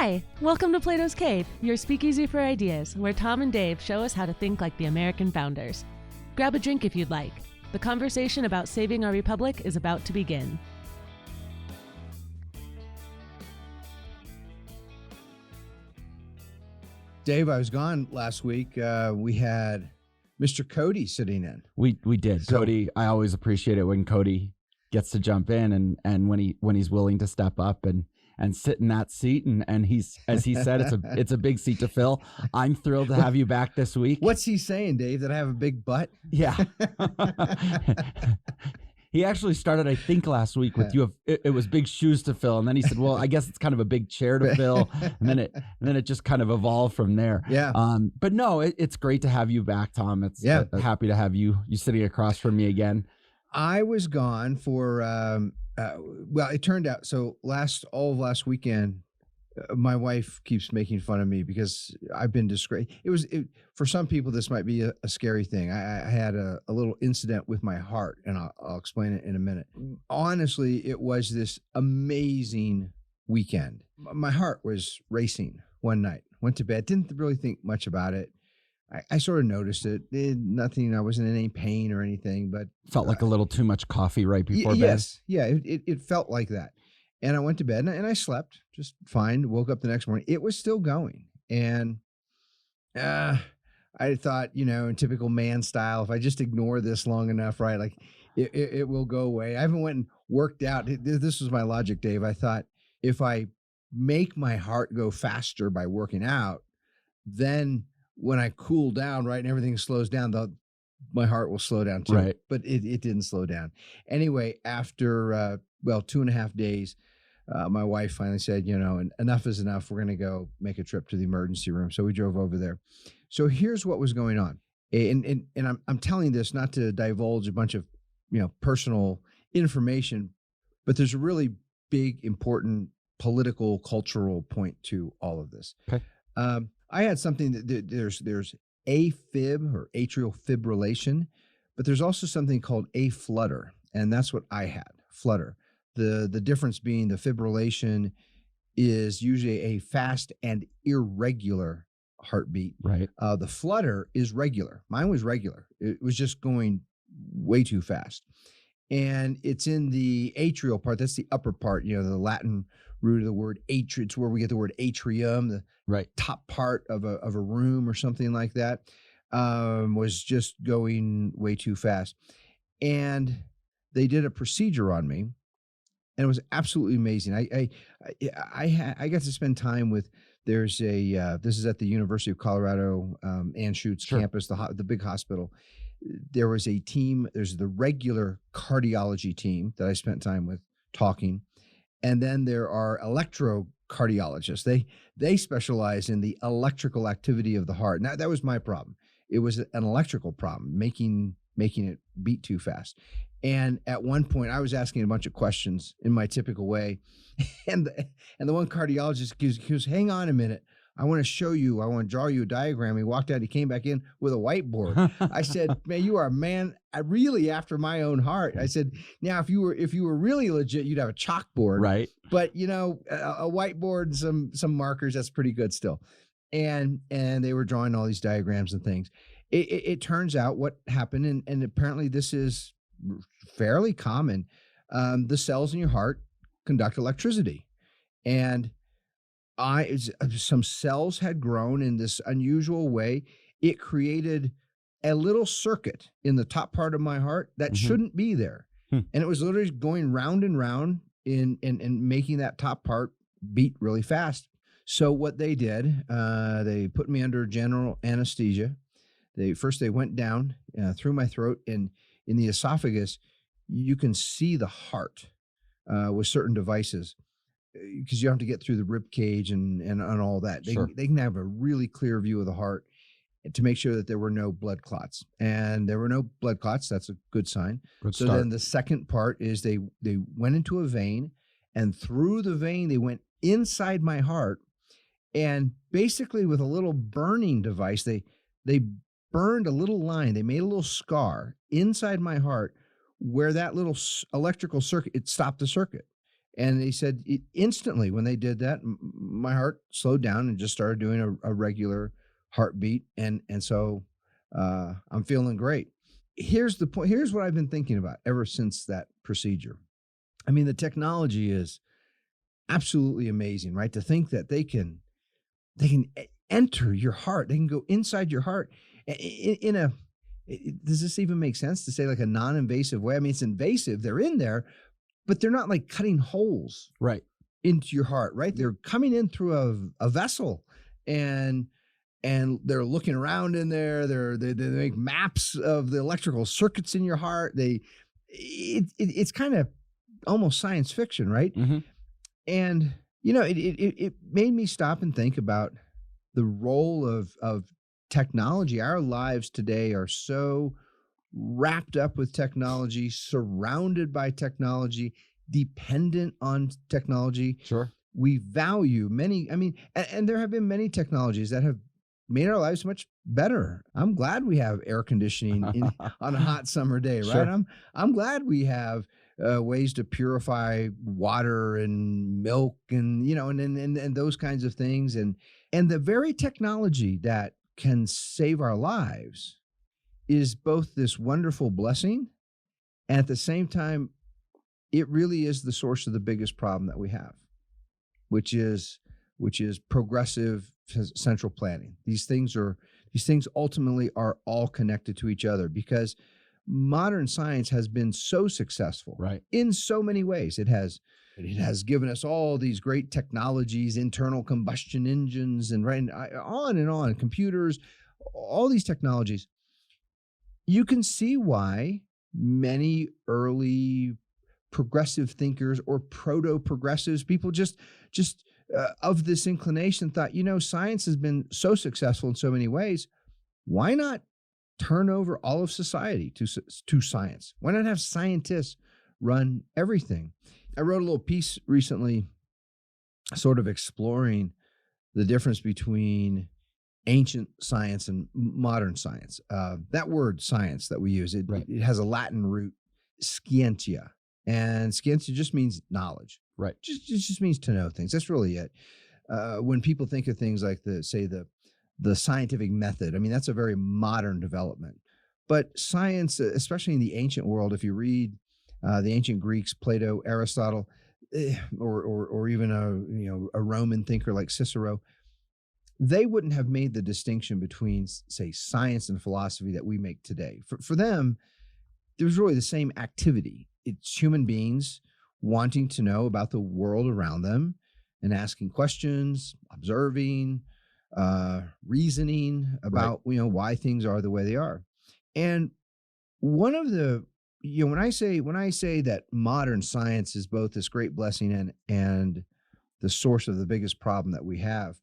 Hi, welcome to Plato's Cave, your speakeasy for ideas, where Tom and Dave show us how to think like the American founders. Grab a drink if you'd like. The conversation about saving our republic is about to begin. Dave, I was gone last week. We had Mr. Cody sitting in. We did. So- Cody, I always appreciate it when Cody gets to jump in and when he's willing to step up and sit in that seat and he's, as he said, it's a big seat to fill. I'm thrilled to have you back this week. What's he saying, Dave? That I have a big butt? Yeah. He actually started, I think, last week with it was big shoes to fill, and then he said, "Well, I guess it's kind of a big chair to fill," and then it just kind of evolved from there. Yeah. But no, it's great to have you back, Tom. It's happy to have you sitting across from me again. I was gone for well, it turned out so all of last weekend. My wife keeps making fun of me because I've been disgraced. For some people, this might be a scary thing. I had a little incident with my heart, and I'll explain it in a minute. Honestly, it was this amazing weekend. My heart was racing one night. Went to bed, didn't really think much about it. I sort of noticed it. Nothing. I wasn't in any pain or anything, but Felt like a little too much coffee right before bed. Yes, yeah, it felt like that. And I went to bed and I slept just fine. Woke up the next morning. It was still going. And I thought, in typical man style, if I just ignore this long enough, right, like it will go away. I haven't went and worked out. This was my logic, Dave. I thought if I make my heart go faster by working out, then when I cool down, right, and everything slows down, my heart will slow down too. Right. But it didn't slow down. Anyway, after 2.5 days, my wife finally said, enough is enough. We're going to go make a trip to the emergency room. So we drove over there. So here's what was going on. And I'm telling this not to divulge a bunch of, personal information, but there's a really big, important political, cultural point to all of this. Okay. I had something that there's AFib or atrial fibrillation, but there's also something called aflutter. And that's what I had, flutter. The difference being the fibrillation is usually a fast and irregular heartbeat. Right. The flutter is regular. Mine was regular. It was just going way too fast. And it's in the atrial part. That's the upper part, the Latin root of the word atrium. It's where we get the word atrium, the top part of a room or something like that, was just going way too fast. And they did a procedure on me. And it was absolutely amazing. I got to spend time with. This is at the University of Colorado Anschutz campus, the big hospital. There was a team. There's the regular cardiology team that I spent time with talking, and then there are electrocardiologists. They specialize in the electrical activity of the heart. Now that was my problem. It was an electrical problem, making it beat too fast. And at one point, I was asking a bunch of questions in my typical way, and the one cardiologist goes, "Hang on a minute, I want to show you. I want to draw you a diagram." He walked out. He came back in with a whiteboard. I said, "Man, you are a man really after my own heart." I said, "Now, if you were really legit, you'd have a chalkboard, right? But a whiteboard and some markers, that's pretty good still." And they were drawing all these diagrams and things. It turns out what happened, and apparently this is fairly common. The cells in your heart conduct electricity, and some cells had grown in this unusual way. It created a little circuit in the top part of my heart that shouldn't be there, and it was literally going round and round in making that top part beat really fast. So what they did, they put me under general anesthesia. They went down through my throat, and in the esophagus, you can see the heart with certain devices because you have to get through the rib cage and all that. They can have a really clear view of the heart to make sure that there were no blood clots. And there were no blood clots. That's a good sign. Good so start. Then the second part is they went into a vein, and through the vein, they went inside my heart. And basically with a little burning device, they burned a little line. They made a little scar inside my heart where that little electrical circuit, it stopped the circuit. And they said instantly when they did that, my heart slowed down and just started doing a regular heartbeat. And so I'm feeling great. Here's the point. Here's what I've been thinking about ever since that procedure. I mean, the technology is absolutely amazing, right? To think that they can enter your heart. They can go inside your heart in a, does this even make sense to say like a non-invasive way? I mean, it's invasive. They're in there, but they're not like cutting holes Right. into your heart, right? They're coming in through a vessel and they're looking around in there. They make maps of the electrical circuits in your heart. It's kind of almost science fiction, right? Mm-hmm. And it made me stop and think about the role of technology. Our lives today are so wrapped up with technology, surrounded by technology, dependent on technology. Sure. We value many, I mean, and there have been many technologies that have made our lives much better. I'm glad we have air conditioning on a hot summer day, right? Sure. I'm glad we have ways to purify water and milk and and those kinds of things, and the very technology that can save our lives is both this wonderful blessing, and at the same time, it really is the source of the biggest problem that we have, which is progressive central planning. These things ultimately are all connected to each other because modern science has been so successful, right, in so many ways. It has given us all these great technologies, internal combustion engines, and on, computers, all these technologies. You can see why many early progressive thinkers or proto-progressives, people just of this inclination thought, science has been so successful in so many ways. Why not turn over all of society to science? Why not have scientists run everything? I wrote a little piece recently sort of exploring the difference between ancient science and modern science. That word science that we use, Right. it has a Latin root, scientia. And scientia just means knowledge. Right. It just means to know things. That's really it. When people think of things like the scientific method, I mean, that's a very modern development. But science, especially in the ancient world, if you read the ancient Greeks, Plato, Aristotle, or even a Roman thinker like Cicero, they wouldn't have made the distinction between, say, science and philosophy that we make today. For them, there was really the same activity. It's human beings wanting to know about the world around them and asking questions, observing, reasoning about why things are the way they are. And one of the when I say that modern science is both this great blessing and the source of the biggest problem that we have,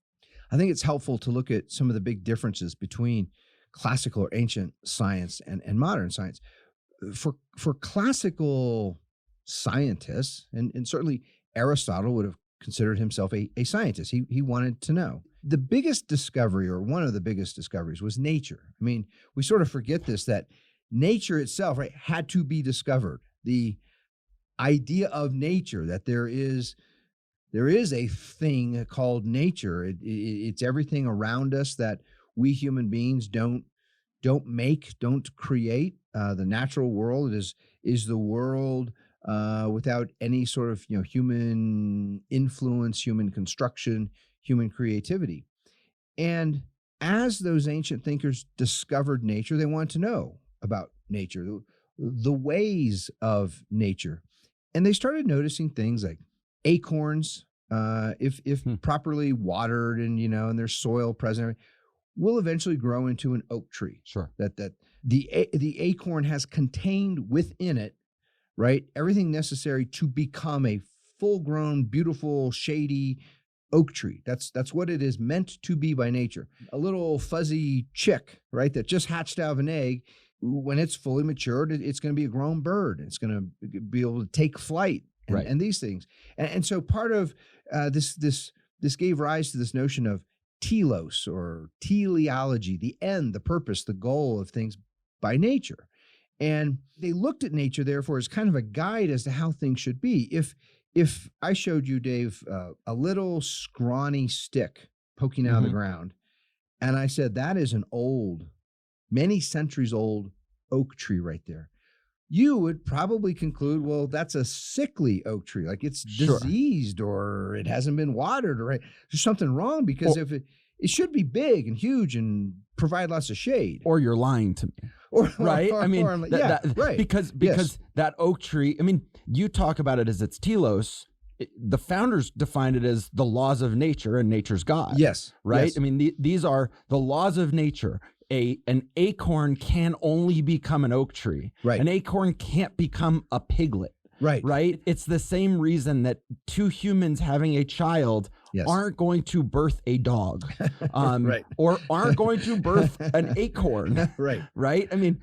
I think it's helpful to look at some of the big differences between classical or ancient science and modern science. For classical scientists, and certainly Aristotle would have considered himself a scientist. He wanted to know. The biggest discovery, or one of the biggest discoveries, was nature. I mean, we sort of forget this, that nature itself, right, had to be discovered. The idea of nature, that there is a thing called nature. It's everything around us that we human beings don't create. The natural world is the world without any sort of human influence, human construction, human creativity. And as those ancient thinkers discovered nature, they wanted to know about nature, the ways of nature, and they started noticing things like acorns, if properly watered and there's soil present, will eventually grow into an oak tree. Sure. That the acorn has contained within it, right, everything necessary to become a full-grown, beautiful, shady oak tree. That's what it is meant to be by nature. A little fuzzy chick, right, that just hatched out of an egg. When it's fully matured, it's going to be a grown bird. It's going to be able to take flight and these things. And so part of this gave rise to this notion of telos, or teleology, the end, the purpose, the goal of things by nature. And they looked at nature, therefore, as kind of a guide as to how things should be. If if I showed you, Dave, a little scrawny stick poking out of the Mhm. ground, and I said, that is an old, many centuries old oak tree right there, you would probably conclude, well, that's a sickly oak tree. Like it's Sure. diseased or it hasn't been watered or there's something wrong because Or- if it should be big and huge and provide lots of shade. Or you're lying to me. Or- Right? or- I mean, or I'm like, yeah, right. Because Yes. that oak tree, I mean, you talk about it as its telos. The founders defined it as the laws of nature, and nature's God. Yes. Right? Yes. I mean, these are the laws of nature. An acorn can only become an oak tree. Right. An acorn can't become a piglet. Right. Right? It's the same reason that two humans having a child Yes. aren't going to birth a dog, Right. or aren't going to birth an acorn. Right. Right? I mean,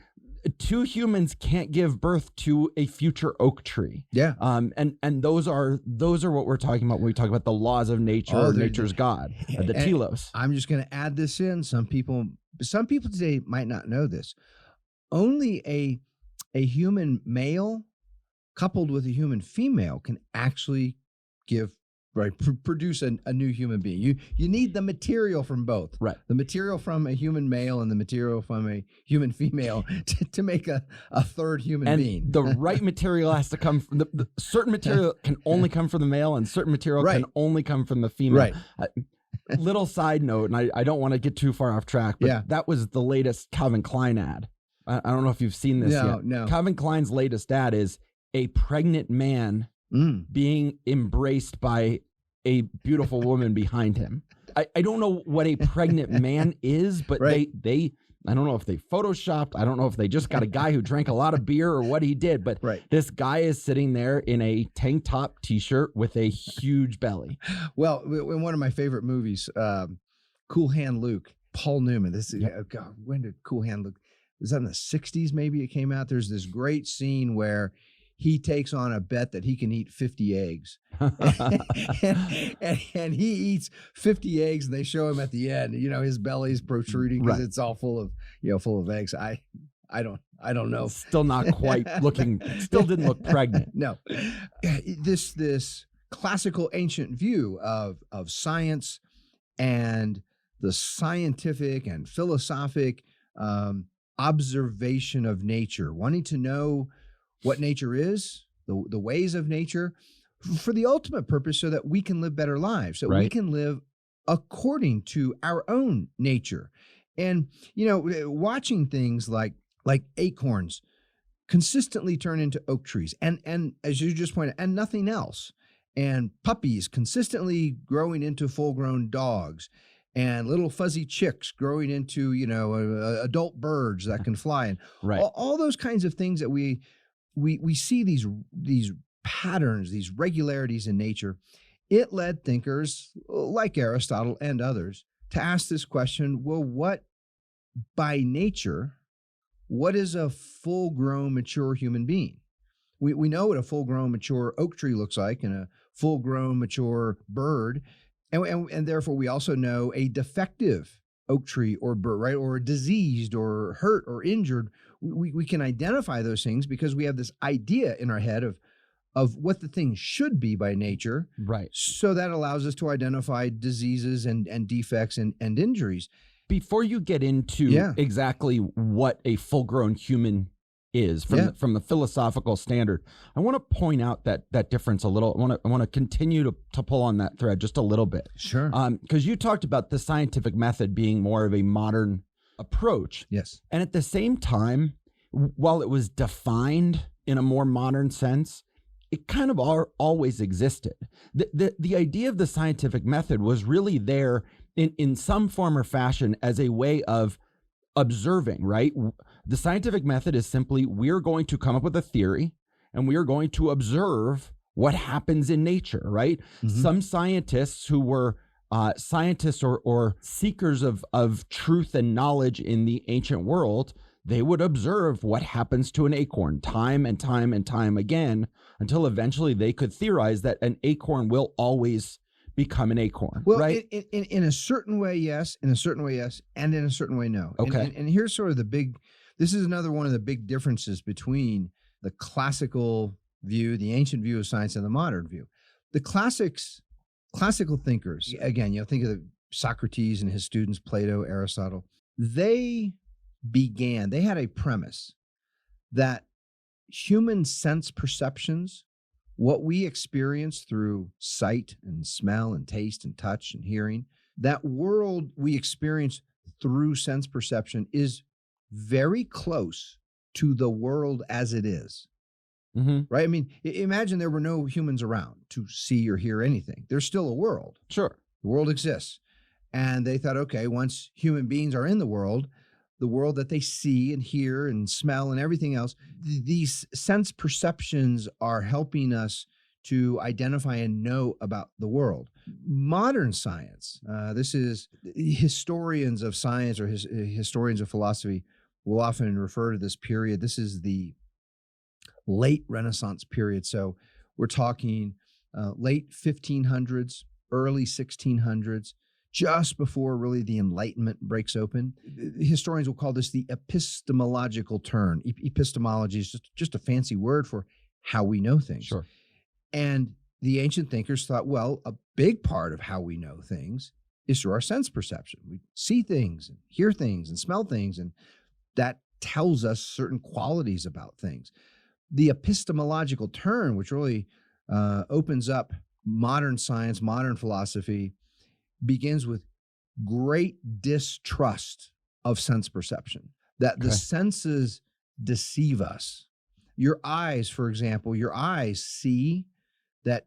two humans can't give birth to a future oak tree. Yeah. And those are what we're talking about when we talk about the laws of nature, Oh, or they're- nature's God, the and- telos. I'm just going to add this in. Some people today might not know this. Only a human male coupled with a human female can actually produce a new human being. You need the material from both. Right. The material from a human male and the material from a human female to make a third human And being. the right material has to come from the certain material can only come from the male, and certain material Right. can only come from the female. Right. Little side note, and I don't want to get too far off track, but Yeah. that was the latest Calvin Klein ad. I don't know if you've seen this yet. No. Calvin Klein's latest ad is a pregnant man Mm. being embraced by a beautiful woman behind him. I don't know what a pregnant man is, but Right. they I don't know if they photoshopped. I don't know if they just got a guy who drank a lot of beer or what he did, but Right. this guy is sitting there in a tank top t-shirt with a huge belly. Well, in one of my favorite movies, Cool Hand Luke, Paul Newman. God, when did Cool Hand Luke? Was that in the 60s? Maybe it came out. There's this great scene where he takes on a bet that he can eat 50 eggs. and he eats 50 eggs, and they show him at the end. His belly's protruding because Right. it's all full of eggs. I don't know. Still not quite looking, still didn't look pregnant. No, this classical ancient view of science and the scientific and philosophic observation of nature, wanting to know what nature is, the ways of nature, for the ultimate purpose, so that we can live better lives, so we Right. can live according to our own nature. And watching things like acorns consistently turn into oak trees, and as you just pointed, and nothing else, and puppies consistently growing into full-grown dogs, and little fuzzy chicks growing into adult birds that can fly, and Right. all those kinds of things that we see, these patterns, these regularities in nature. It led thinkers like Aristotle and others to ask this question: well, what is a full-grown, mature human being? We know what a full-grown, mature oak tree looks like, and a full-grown, mature bird, and therefore we also know a defective oak tree or bird, right, or diseased or hurt or injured. We can identify those things because we have this idea in our head of what the thing should be by nature. Right. So that allows us to identify diseases and defects and injuries. Before you get into Yeah. exactly what a full-grown human is from the philosophical standard, I want to point out that difference a little. I want to continue to pull on that thread just a little bit. Sure. Because you talked about the scientific method being more of a modern approach. Yes. And at the same time, while it was defined in a more modern sense, it kind of always existed. The idea of the scientific method was really there in some form or fashion as a way of observing, right? The scientific method is simply, we're going to come up with a theory and we are going to observe what happens in nature, right? Mhm. Some scientists who were scientists or seekers of truth and knowledge in the ancient world, they would observe what happens to an acorn time and time and time again until eventually they could theorize that an acorn will always become an acorn, Well, right? in a certain way, yes. In a certain way, yes. And in a certain way, no. Okay. And here's sort of this is another one of the big differences between the classical view, the ancient view of science, and the modern view. the classical thinkers, again, think of Socrates and his students, Plato, Aristotle, they had a premise that human sense perceptions, what we experience through sight and smell and taste and touch and hearing, that world we experience through sense perception is very close to the world as it is. Mm-hmm. Right? I mean, imagine there were no humans around to see or hear anything. There's still a world. Sure. The world exists. And they thought, okay, once human beings are in the world that they see and hear and smell and everything else, these sense perceptions are helping us to identify and know about the world. Modern science, this is historians of science or historians of philosophy will often refer to this period. This is the late Renaissance period. So we're talking late 1500s, early 1600s, just before really the Enlightenment breaks open. Historians will call this the epistemological turn. Epistemology is just a fancy word for how we know things. Sure. And the ancient thinkers thought, well, a big part of how we know things is through our sense perception. We see things and hear things and smell things, and that tells us certain qualities about things. The epistemological turn, which really opens up modern science, modern philosophy, begins with great distrust of sense perception, that the senses deceive us. Your eyes, for example, see that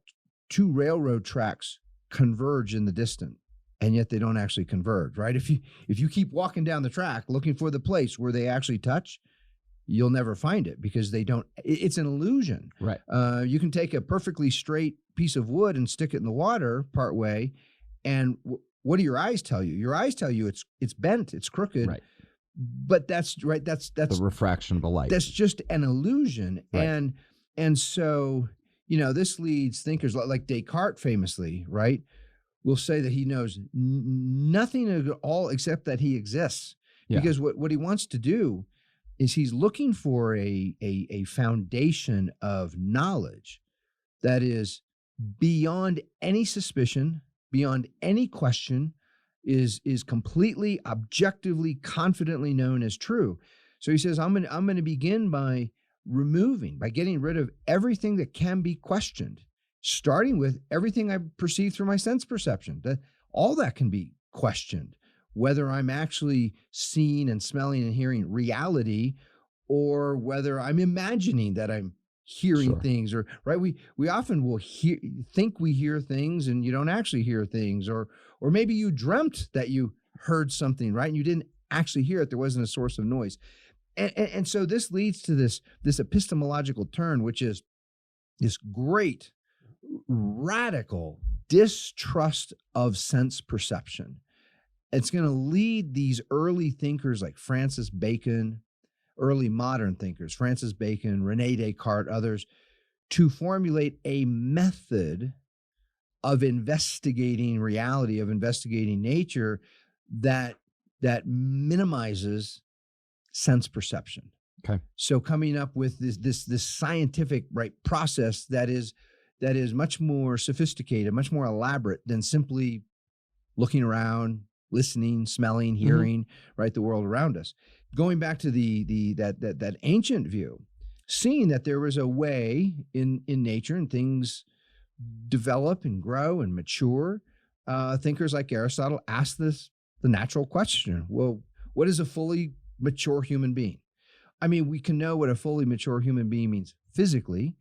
two railroad tracks converge in the distant, and yet they don't actually converge, right? If you keep walking down the track looking for the place where they actually touch, you'll never find it because they don't. It's an illusion. Right. You can take a perfectly straight piece of wood and stick it in the water partway, and what do your eyes tell you? Your eyes tell you it's bent, it's crooked. Right. But that's right. That's the refraction of a light. That's just an illusion. Right. And so, this leads thinkers like Descartes famously, right, will say that he knows nothing at all except that he exists. Yeah. Because what he wants to do is he's looking for a foundation of knowledge that is beyond any suspicion, beyond any question, is completely objectively, confidently known as true. So he says, I'm going to begin by getting rid of everything that can be questioned, starting with everything I perceive through my sense perception. All that can be questioned, whether I'm actually seeing and smelling and hearing reality, or whether I'm imagining that I'm hearing things, or right. We often will think we hear things and you don't actually hear things, or maybe you dreamt that you heard something, right, and you didn't actually hear it. There wasn't a source of noise, and so this leads to this epistemological turn, which is this great radical distrust of sense perception. It's going to lead these early thinkers like Francis Bacon, early modern thinkers, Francis Bacon, René Descartes, others, to formulate a method of investigating reality, of investigating nature that minimizes sense perception. Okay. So coming up with this scientific process that is much more sophisticated, much more elaborate than simply looking around, listening, smelling, hearing, right, the world around us. Going back to that ancient view, seeing that there was a way in nature and things develop and grow and mature, thinkers like Aristotle asked the natural question: well, what is a fully mature human being? I mean, we can know what a fully mature human being means physically.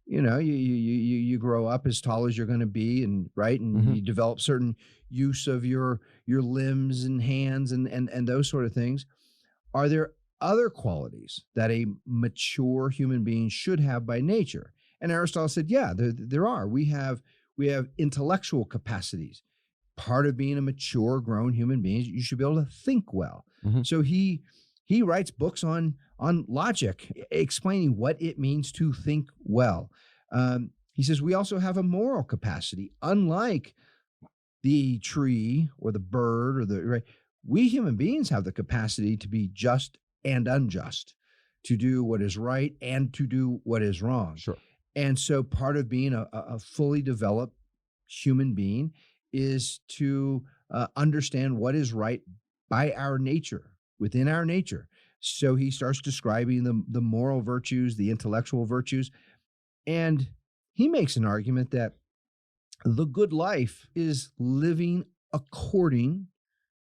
You grow up as tall as you're going to be, and you develop certain use of your limbs and hands and those sort of things. Are there other qualities that a mature human being should have by nature? And Aristotle said, yeah, there are. We have intellectual capacities. Part of being a mature, grown human being is you should be able to think well. So he writes books on logic, explaining what it means to think well. He says we also have a moral capacity, unlike the tree or the bird or we human beings have the capacity to be just and unjust, to do what is right and to do what is wrong. Sure. And so part of being a fully developed human being is to understand what is right by our nature, within our nature. So he starts describing the moral virtues, the intellectual virtues, and he makes an argument that the good life is living according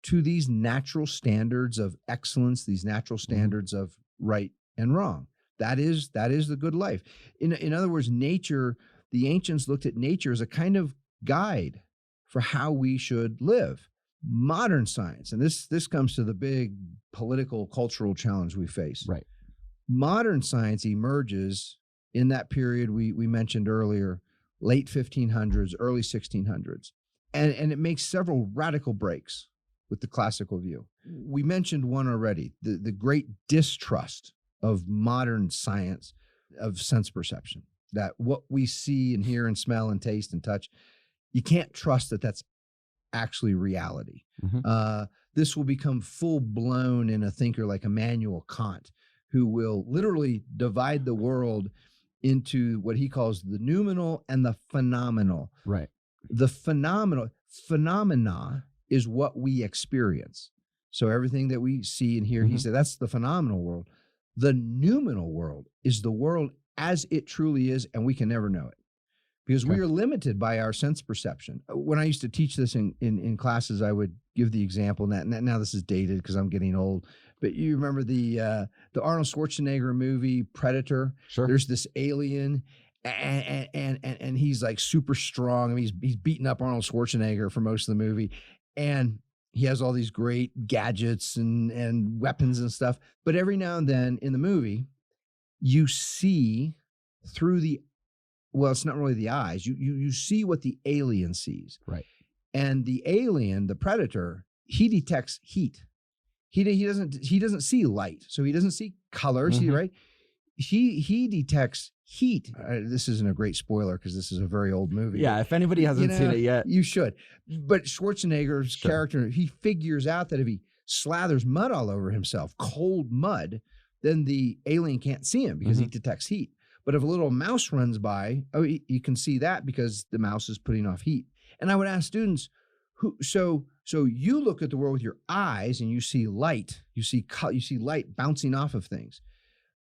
to these natural standards of excellence, these natural standards of right and wrong. That is the good life. In other words, nature, the ancients looked at nature as a kind of guide for how we should live. Modern science, and this comes to the big political, cultural challenge we face. Right. Modern science emerges in that period we mentioned earlier, late 1500s, early 1600s. And it makes several radical breaks with the classical view. We mentioned one already, the great distrust of modern science of sense perception, that what we see and hear and smell and taste and touch, you can't trust that that's actually reality. This will become full blown in a thinker like Immanuel Kant, who will literally divide the world into what he calls the noumenal and the phenomenal. Right. The phenomena is what we experience. So everything that we see and hear, he said, that's the phenomenal world. The noumenal world is the world as it truly is, and we can never know it because we are limited by our sense perception. When I used to teach this in classes, I would give the example. Now this is dated because I'm getting old, but you remember the Arnold Schwarzenegger movie Predator? Sure. There's this alien, and he's like super strong. I mean, he's beating up Arnold Schwarzenegger for most of the movie, and he has all these great gadgets and weapons and stuff. But every now and then in the movie, you see through well, it's not really the eyes. You see what the alien sees. Right. And the alien, the predator, he detects heat. He doesn't see light. So he doesn't see color, right? He detects heat. This isn't a great spoiler because this is a very old movie. Yeah, if anybody hasn't seen it yet. You should. But Schwarzenegger's character, he figures out that if he slathers mud all over himself, cold mud, then the alien can't see him because he detects heat. But if a little mouse runs by, you can see that because the mouse is putting off heat. And I would ask students, so you look at the world with your eyes and you see light, you see light bouncing off of things.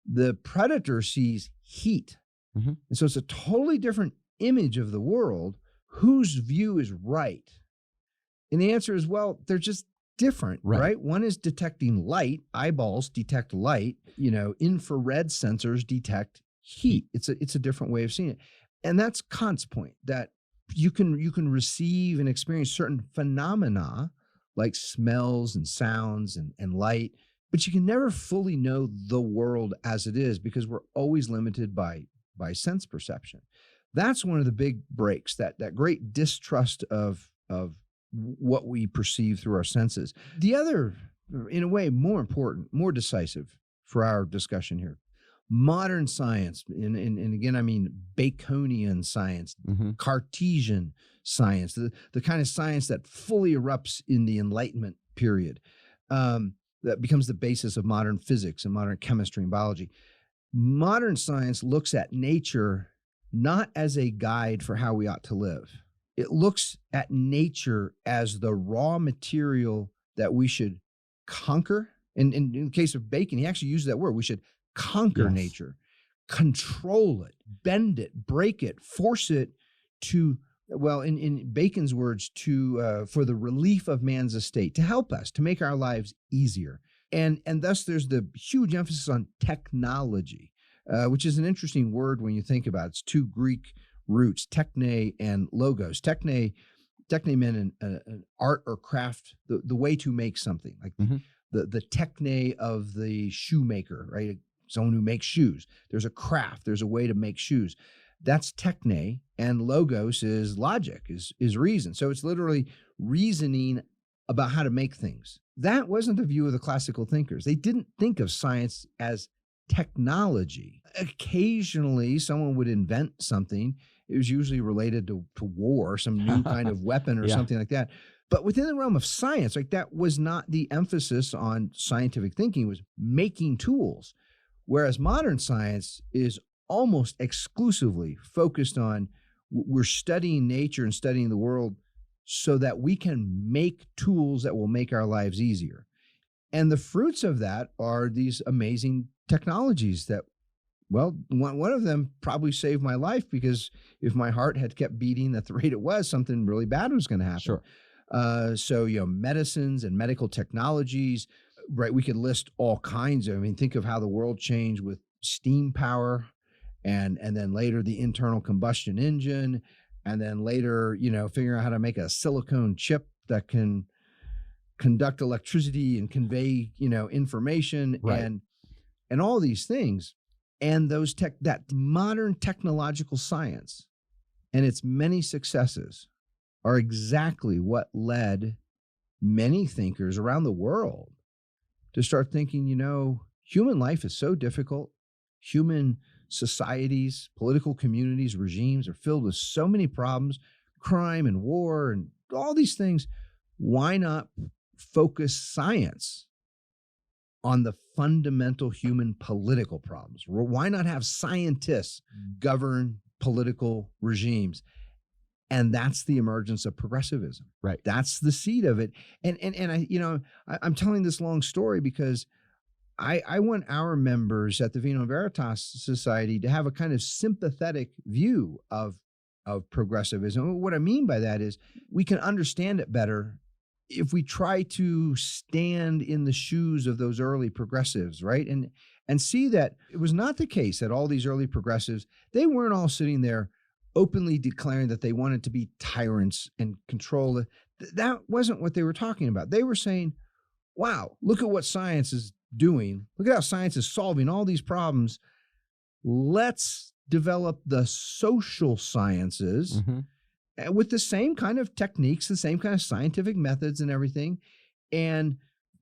The predator sees heat. And so it's a totally different image of the world. Whose view is right? And the answer is, well, they're just different, right? One is detecting light. Eyeballs detect light. Infrared sensors detect heat. It's a different way of seeing it. And that's Kant's point, that you can receive and experience certain phenomena like smells and sounds and light, but you can never fully know the world as it is because we're always limited by sense perception. That's one of the big breaks, that great distrust of what we perceive through our senses. The other, in a way, more important, more decisive for our discussion here, modern science, and again, I mean Baconian science, Cartesian science, the kind of science that fully erupts in the Enlightenment period, that becomes the basis of modern physics and modern chemistry and biology. Modern science looks at nature not as a guide for how we ought to live. It looks at nature as the raw material that we should conquer. And in the case of Bacon, he actually used that word. We should conquer nature, control it, bend it, break it, force it to, well, in Bacon's words, for the relief of man's estate, to help us, to make our lives easier. And thus there's the huge emphasis on technology, which is an interesting word when you think about it. It's two Greek roots, techne and logos. Techne meant an art or craft, the way to make something, like the techne of the shoemaker, right? Someone who makes shoes. There's a craft, there's a way to make shoes. That's techne, and logos is logic, is reason. So it's literally reasoning about how to make things. That wasn't the view of the classical thinkers. They didn't think of science as technology. Occasionally, someone would invent something. It was usually related to war, some new kind of weapon or something like that. But within the realm of science, like, that was not the emphasis on scientific thinking. It was making tools. Whereas modern science is almost exclusively focused on, we're studying nature and studying the world so that we can make tools that will make our lives easier. And the fruits of that are these amazing technologies that, well, one of them probably saved my life, because if my heart had kept beating at the rate it was, something really bad was going to happen. Sure. So, medicines and medical technologies, right? We could list all kinds of, think of how the world changed with steam power, and then later the internal combustion engine, and then later, figuring out how to make a silicone chip that can conduct electricity and convey, information, Right. and all these things. And that modern technological science and its many successes are exactly what led many thinkers around the world to start thinking, human life is so difficult. Human societies, political communities, regimes are filled with so many problems, crime and war and all these things. Why not focus science on the fundamental human political problems? Why not have scientists govern political regimes? And that's the emergence of progressivism. Right. That's the seed of it. And I'm telling this long story because I want our members at the Vino Veritas Society to have a kind of sympathetic view of progressivism. What I mean by that is we can understand it better if we try to stand in the shoes of those early progressives, right? And see that it was not the case that all these early progressives, they weren't all sitting there openly declaring that they wanted to be tyrants and control. That wasn't what they were talking about. They were saying, wow, look at what science is doing. Look at how science is solving all these problems. Let's develop the social sciences with the same kind of techniques, the same kind of scientific methods and everything, and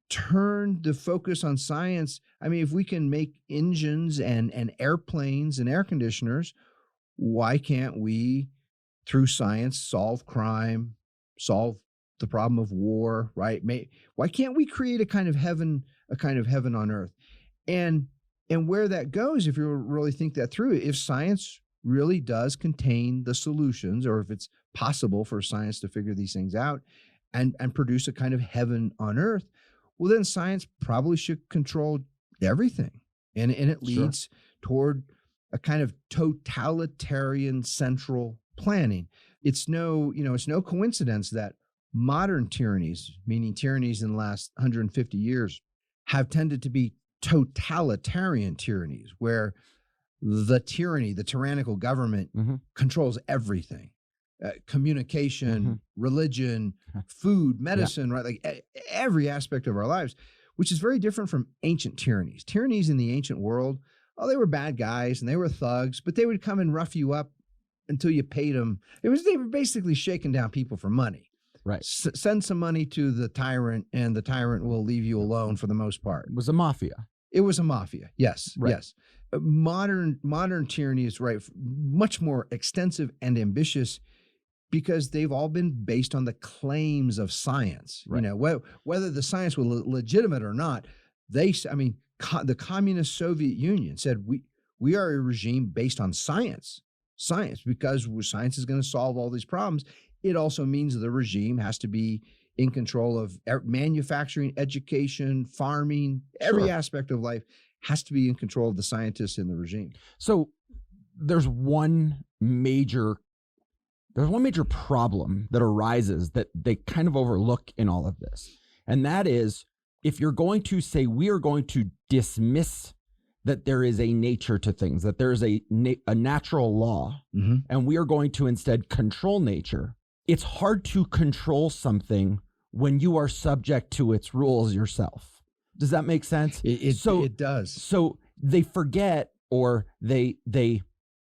turn the focus on science. If we can make engines and airplanes and air conditioners, why can't we, through science, solve crime, solve the problem of war, right? Why can't we create a kind of heaven on earth? And where that goes, if you really think that through, if science really does contain the solutions, or if it's possible for science to figure these things out and produce a kind of heaven on earth, well, then science probably should control everything. And it leads toward a kind of totalitarian central planning. It's no coincidence that modern tyrannies, meaning tyrannies in the last 150 years, have tended to be totalitarian tyrannies, where the tyrannical government controls everything. Communication, religion, food, medicine, right? Like every aspect of our lives, which is very different from ancient tyrannies. Tyrannies in the ancient world, they were bad guys and they were thugs, but they would come and rough you up until you paid them. They were basically shaking down people for money. Right. Send some money to the tyrant and the tyrant will leave you alone for the most part. It was a mafia. It was a mafia. Yes. Right. Yes. Modern tyranny is much more extensive and ambitious, because they've all been based on the claims of science. Right. Whether the science was legitimate or not, the communist Soviet Union said, we are a regime based on science, because science is going to solve all these problems. It also means the regime has to be in control of manufacturing, education, farming, every aspect of life has to be in control of the scientists in the regime. So there's one major problem that arises that they kind of overlook in all of this. And that is, if you're going to say we are going to dismiss that there is a nature to things, that there is a natural law, and we are going to instead control nature, it's hard to control something when you are subject to its rules yourself. Does that make sense? It does. So they forget, or they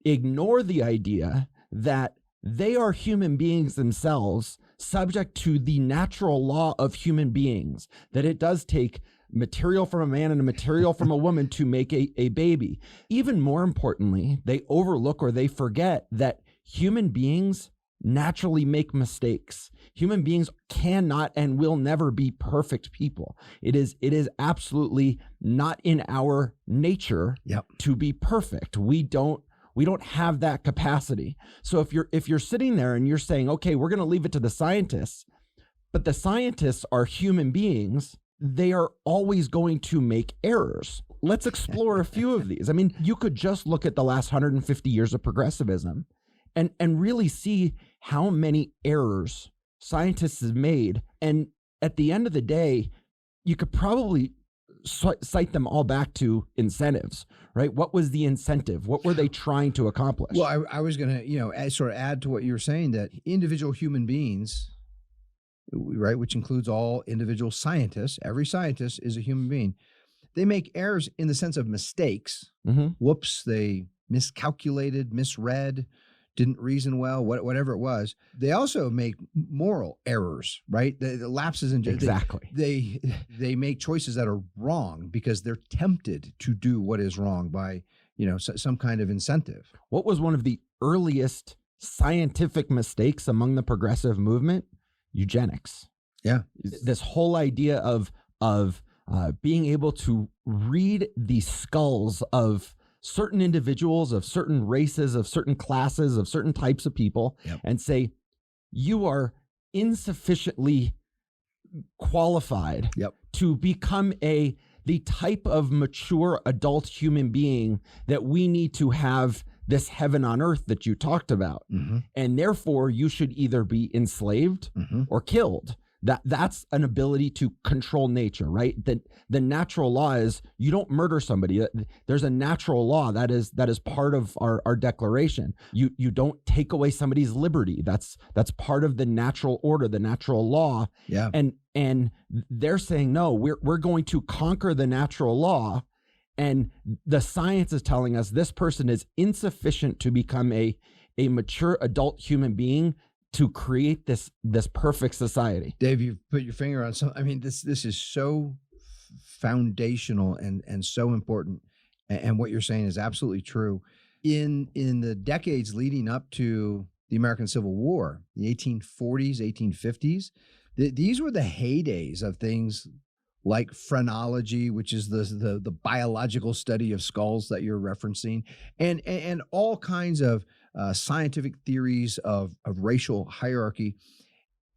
ignore the idea that they are human beings themselves, subject to the natural law of human beings, that it does take material from a man and a material from a woman to make a baby. Even more importantly, they overlook or they forget that human beings naturally make mistakes. Human beings cannot and will never be perfect people. It is absolutely not in our nature to be perfect. We don't We don't have that capacity. So if you're sitting there and you're saying, okay, we're going to leave it to the scientists, but the scientists are human beings, they are always going to make errors. Let's explore a few of these. I mean, you could just look at the last 150 years of progressivism and really see how many errors scientists have made. And at the end of the day, you could probably cite them all back to incentives, right? What was the incentive? What were they trying to accomplish? Well, I was going to, sort of add to what you were saying, that individual human beings, right, which includes all individual scientists, every scientist is a human being. They make errors in the sense of mistakes. Mm-hmm. Whoops, they miscalculated, misread, didn't reason well, whatever it was. They also make moral errors, right? The lapses in exactly. They make choices that are wrong because they're tempted to do what is wrong by, some kind of incentive. What was one of the earliest scientific mistakes among the progressive movement? Eugenics. Yeah. This whole idea of being able to read the skulls of certain individuals, of certain races, of certain classes, of certain types of people, yep, and say, you are insufficiently qualified, yep, to become the type of mature adult human being that we need to have this heaven on earth that you talked about. mm-hmm, And therefore you should either be enslaved mm-hmm, or killed. That's an ability to control nature, right? The natural law is you don't murder somebody. There's a natural law that is part of our declaration. You don't take away somebody's liberty. That's part of the natural order, the natural law. Yeah. And they're saying, no, we're going to conquer the natural law. And the science is telling us this person is insufficient to become a mature adult human being to create this perfect society. Dave, you've put your finger on something. I mean, this is so foundational and so important. And what you're saying is absolutely true. In the decades leading up to the American Civil War, the 1840s, 1850s, these were the heydays of things like phrenology, which is the biological study of skulls that you're referencing, and all kinds of scientific theories of racial hierarchy.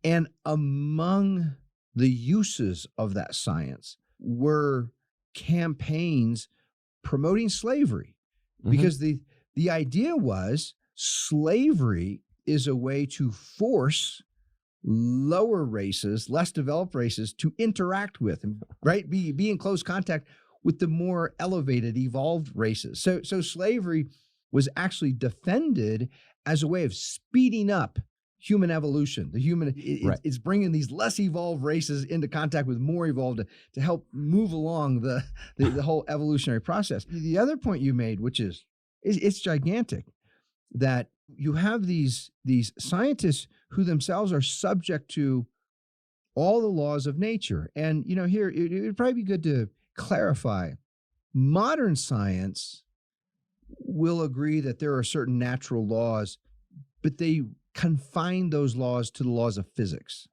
And among the uses of that science were campaigns promoting slavery, Mm-hmm. because the idea was slavery is a way to force lower races, less developed races, to interact with and be in close contact with the more elevated, evolved races. So slavery was actually defended as a way of speeding up human evolution. It's bringing these less evolved races into contact with more evolved to help move along the whole evolutionary process. The other point you made, which is it's gigantic, that you have these scientists who themselves are subject to all the laws of nature. And, here it would probably be good to clarify. Modern science will agree that there are certain natural laws, but they confine those laws to the laws of physics.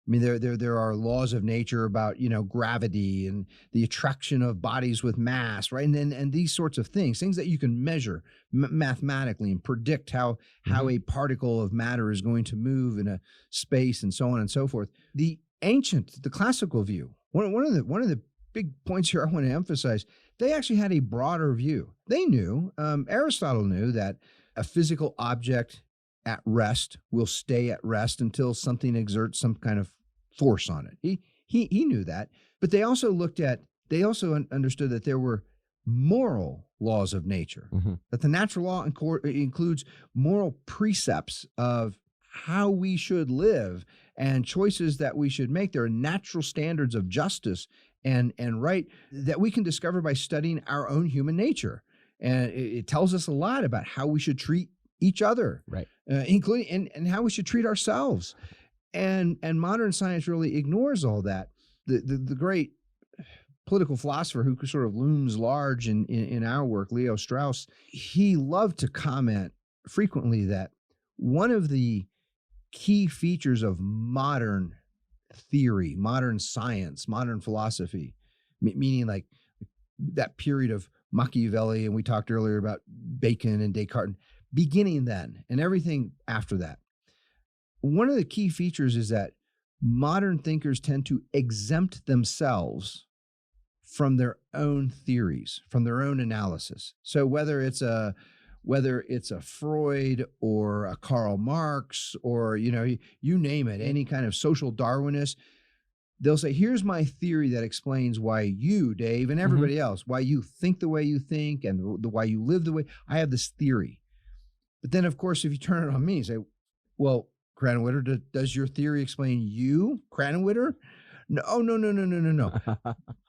I mean, there are laws of nature about, gravity and the attraction of bodies with mass, right? And these sorts of things that you can measure mathematically and predict how a particle of matter is going to move in a space and so on and so forth. The classical view, one of the big points here I want to emphasize, they actually had a broader view. They knew, Aristotle knew, that a physical object at rest will stay at rest until something exerts some kind of force on it. He knew that, but they also understood that there were moral laws of nature, Mm-hmm. that the natural law includes moral precepts of how we should live and choices that we should make. There are natural standards of justice and right that we can discover by studying our own human nature. And it tells us a lot about how we should treat each other, right, including and how we should treat ourselves. And modern science really ignores all that. The great political philosopher who sort of looms large in our work, Leo Strauss, he loved to comment frequently that one of the key features of modern theory, modern science, modern philosophy, meaning like that period of Machiavelli, and we talked earlier about Bacon and Descartes, beginning then and everything after that. One of the key features is that modern thinkers tend to exempt themselves from their own theories, from their own analysis. So whether it's a Freud or a Karl Marx or, you name it, any kind of social Darwinist, they'll say, here's my theory that explains why you, Dave, and everybody else, why you think the way you think and why you live the way. I have this theory. But then, of course, if you turn it on me and say, well, Kranenwitter, does your theory explain you, Kranenwitter? No.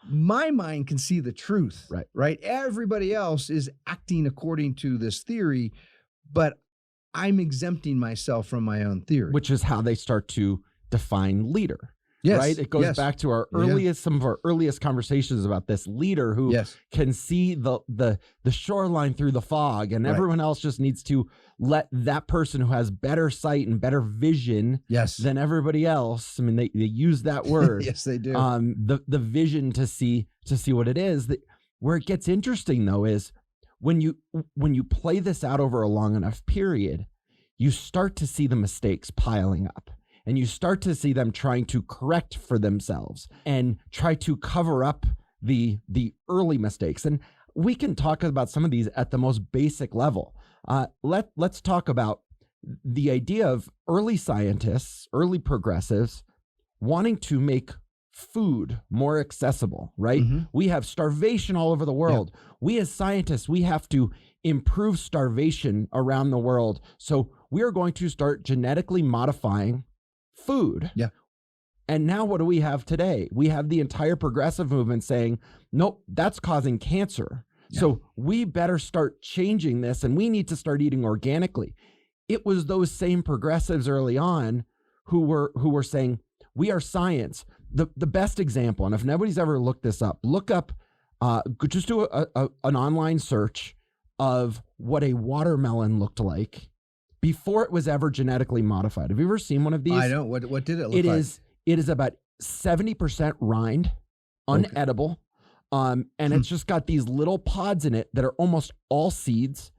My mind can see the truth, right? Everybody else is acting according to this theory, but I'm exempting myself from my own theory. Which is how they start to define leader. Yes, right? It goes back to our some of our earliest conversations about this leader who can see the shoreline through the fog, and everyone else just needs to let that person who has better sight and better vision than everybody else. I mean, they use that word. Yes, they do. The vision to see what it is. Where it gets interesting though is when you play this out over a long enough period, you start to see the mistakes piling up. And you start to see them trying to correct for themselves and try to cover up the early mistakes. And we can talk about some of these at the most basic level. Let's talk about the idea of early scientists, early progressives, wanting to make food more accessible, right? We have starvation all over the world. We as scientists, we have to improve starvation around the world. So we are going to start genetically modifying food. And now what do we have today? We have the entire progressive movement saying, nope, that's causing cancer. So we better start changing this, and we need to start eating organically. It was those same progressives early on who were saying, we are science. The best example, and if nobody's ever looked this up, look up, just do an online search of what a watermelon looked like before it was ever genetically modified. Have you ever seen one of these? I don't. What did it look like? It is about 70% rind, unedible. And it's just got these little pods in it that are almost all seeds.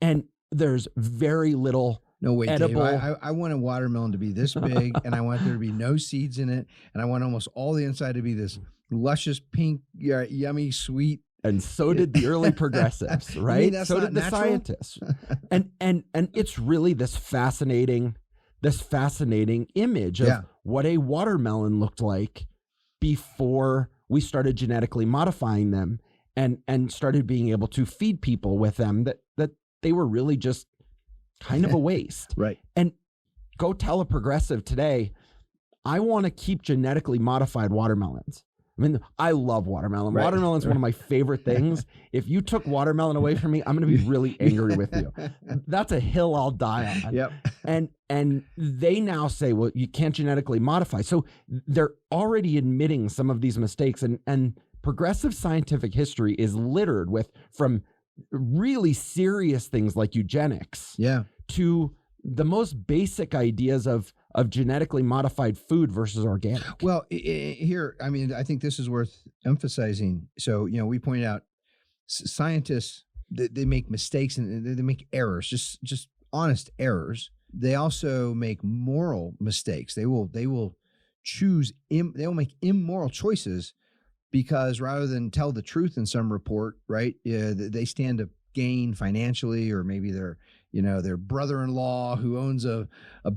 And there's very little edible. Dave, I want a watermelon to be this big, and I want there to be no seeds in it, and I want almost all the inside to be this luscious pink, yummy, sweet. And so did the early progressives, right? So did the scientists. and it's really this fascinating image of what a watermelon looked like before we started genetically modifying them and started being able to feed people with them, that they were really just kind of a waste. And go tell a progressive today, I want to keep genetically modified watermelons. I mean, I love watermelon. Watermelon's one of my favorite things. If you took watermelon away from me, I'm going to be really angry with you. That's a hill I'll die on. And they now say, well, you can't genetically modify. So they're already admitting some of these mistakes. And progressive scientific history is littered with from really serious things like eugenics to the most basic ideas of genetically modified food versus organic. Well, here, I mean, I think this is worth emphasizing. So, we point out scientists, they make mistakes and they make errors, just honest errors. They also make moral mistakes. They will make immoral choices because rather than tell the truth in some report, right, they stand to gain financially, or maybe their brother-in-law who owns a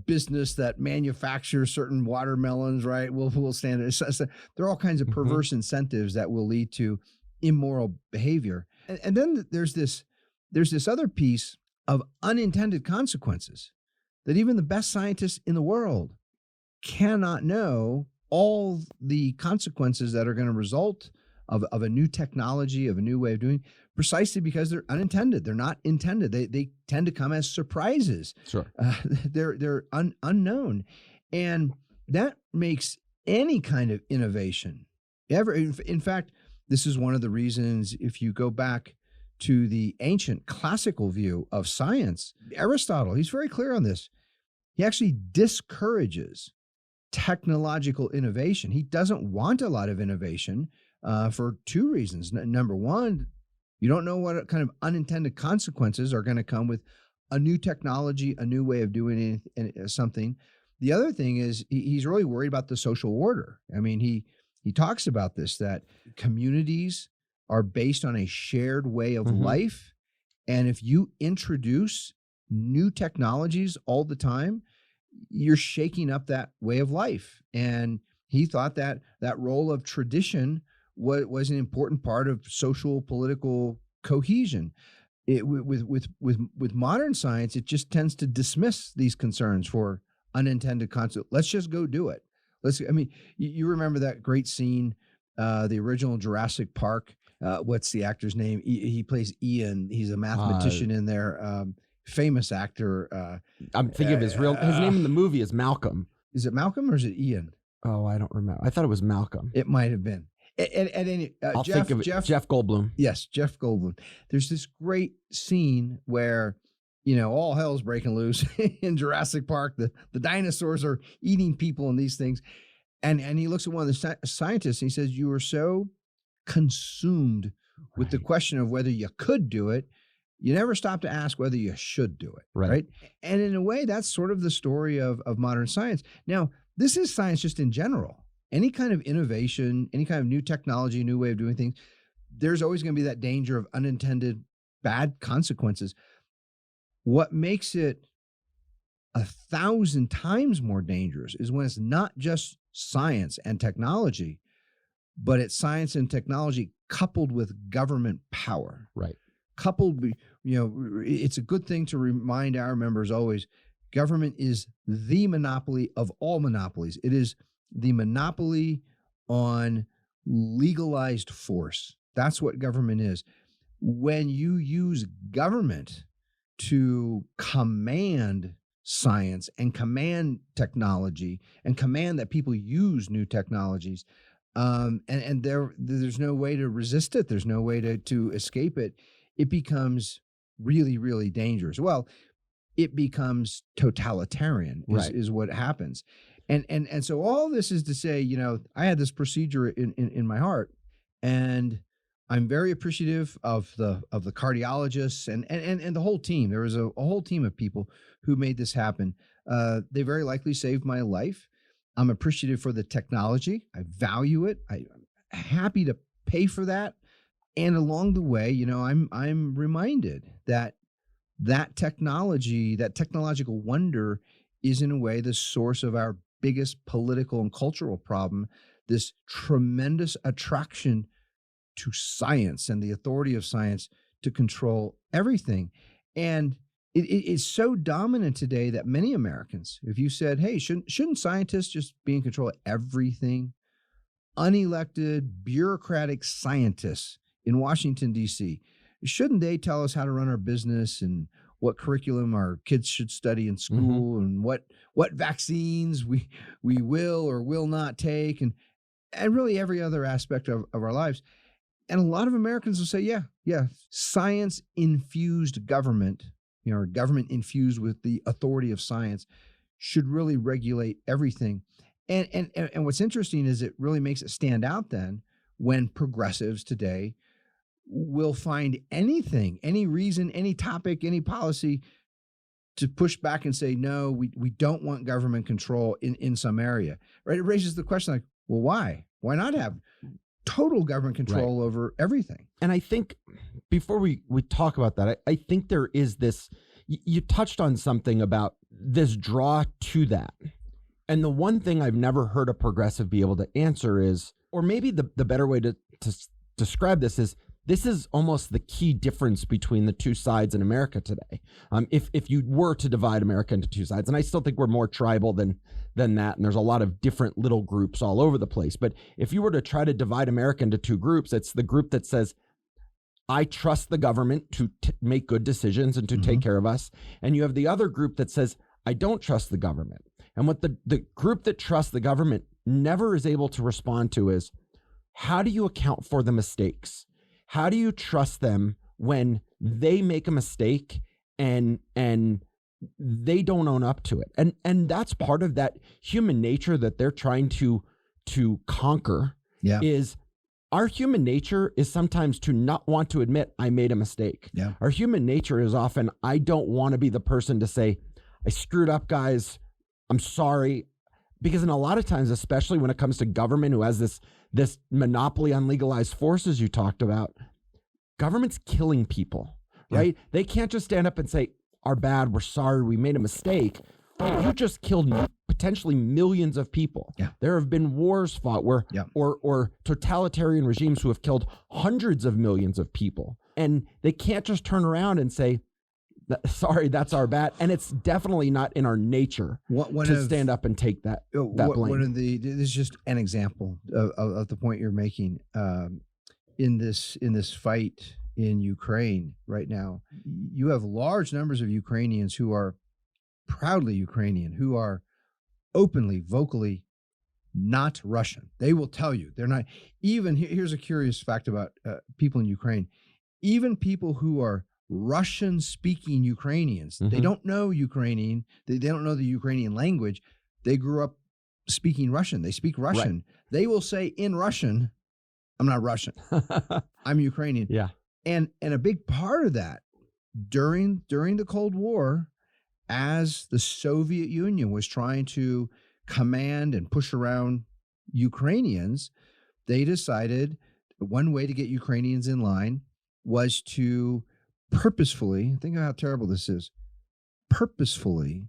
business that manufactures certain watermelons, right, will stand. So there are all kinds of perverse incentives that will lead to immoral behavior. And then there's this other piece of unintended consequences that even the best scientists in the world cannot know all the consequences that are going to result of a new technology, of a new way of doing, precisely because they're unintended. They're not intended. They tend to come as surprises. They're unknown. And that makes any kind of innovation ever. In fact, this is one of the reasons, if you go back to the ancient classical view of science, Aristotle, he's very clear on this. He actually discourages technological innovation. He doesn't want a lot of innovation for two reasons. Number one, You don't know what kind of unintended consequences are going to come with a new technology, a new way of doing something. The other thing is he's really worried about the social order. I mean, he talks about this, that communities are based on a shared way of life. And if you introduce new technologies all the time, you're shaking up that way of life. And he thought that that role of tradition was an important part of social political cohesion. With modern science, it just tends to dismiss these concerns for unintended consequences. Let's just go do it. You remember that great scene, the original Jurassic Park. What's the actor's name? He plays Ian. He's a mathematician in there. Famous actor. I'm thinking of his name in the movie is Malcolm. Is it Malcolm or is it Ian? Oh, I don't remember. I thought it was Malcolm. It might have been. I'll think of it. Jeff Goldblum. Yes, Jeff Goldblum. There's this great scene where, all hell's breaking loose in Jurassic Park. The dinosaurs are eating people and these things. And he looks at one of the scientists and he says, you were so consumed with the question of whether you could do it, you never stop to ask whether you should do it. Right. And in a way, that's sort of the story of modern science. Now, this is science just in general. Any kind of innovation, any kind of new technology, new way of doing things, there's always going to be that danger of unintended bad consequences. What makes it 1,000 times more dangerous is when it's not just science and technology, but it's science and technology coupled with government power. Right. Coupled, it's a good thing to remind our members always, government is the monopoly of all monopolies. It is the monopoly on legalized force. That's what government is. When you use government to command science and command technology and command that people use new technologies, and there's no way to resist it, there's no way to escape it, it becomes really, really dangerous. Well, it becomes totalitarian is what happens. And so all this is to say, I had this procedure in my heart, and I'm very appreciative of the cardiologists and the whole team. There was a whole team of people who made this happen. They very likely saved my life. I'm appreciative for the technology. I value it. I'm happy to pay for that. And along the way, I'm reminded that technology, that technological wonder, is in a way the source of our biggest political and cultural problem, this tremendous attraction to science and the authority of science to control everything. And it is so dominant today that many Americans, if you said, hey, shouldn't scientists just be in control of everything? Unelected, bureaucratic scientists in Washington, D.C., shouldn't they tell us how to run our business and what curriculum our kids should study in school and what vaccines we will or will not take and really every other aspect of our lives? And a lot of Americans will say, yeah, science-infused government, or government infused with the authority of science, should really regulate everything. And what's interesting is it really makes it stand out then when progressives today will find anything, any reason, any topic, any policy to push back and say, no, we don't want government control in some area, right? It raises the question like, well, why? Why not have total government control over everything? And I think before we talk about that, I think there is this, you touched on something about this draw to that. And the one thing I've never heard a progressive be able to answer is, or maybe the better way to describe this is almost the key difference between the two sides in America today. If you were to divide America into two sides, and I still think we're more tribal than that, and there's a lot of different little groups all over the place. But if you were to try to divide America into two groups, it's the group that says, I trust the government to make good decisions and to take care of us. And you have the other group that says, I don't trust the government. And what the group that trusts the government never is able to respond to is, how do you account for the mistakes? How do you trust them when they make a mistake and they don't own up to it? And that's part of that human nature that they're trying to conquer. Yeah. Is our human nature is sometimes to not want to admit I made a mistake. Yeah. Our human nature is often, I don't want to be the person to say, I screwed up, guys. I'm sorry. Because in a lot of times, especially when it comes to government who has this monopoly on legalized forces you talked about, government's killing people, right? Yeah. They can't just stand up and say, our bad, we're sorry, we made a mistake. You just killed potentially millions of people. Yeah. There have been wars fought where, or totalitarian regimes who have killed hundreds of millions of people. And they can't just turn around and say, sorry, that's our bad. And it's definitely not in our nature to stand up and take that blame. This is just an example of the point you're making. In this fight in Ukraine right now, you have large numbers of Ukrainians who are proudly Ukrainian, who are openly, vocally not Russian. They will tell you they're not. Even here's a curious fact about people in Ukraine. Even people who are Russian-speaking Ukrainians, they don't know Ukrainian. They don't know the Ukrainian language. They grew up speaking Russian. They speak Russian. Right. They will say in Russian, "I'm not Russian. I'm Ukrainian." Yeah. And a big part of that during the Cold War, as the Soviet Union was trying to command and push around Ukrainians, they decided one way to get Ukrainians in line was to purposefully, think of how terrible this is, purposefully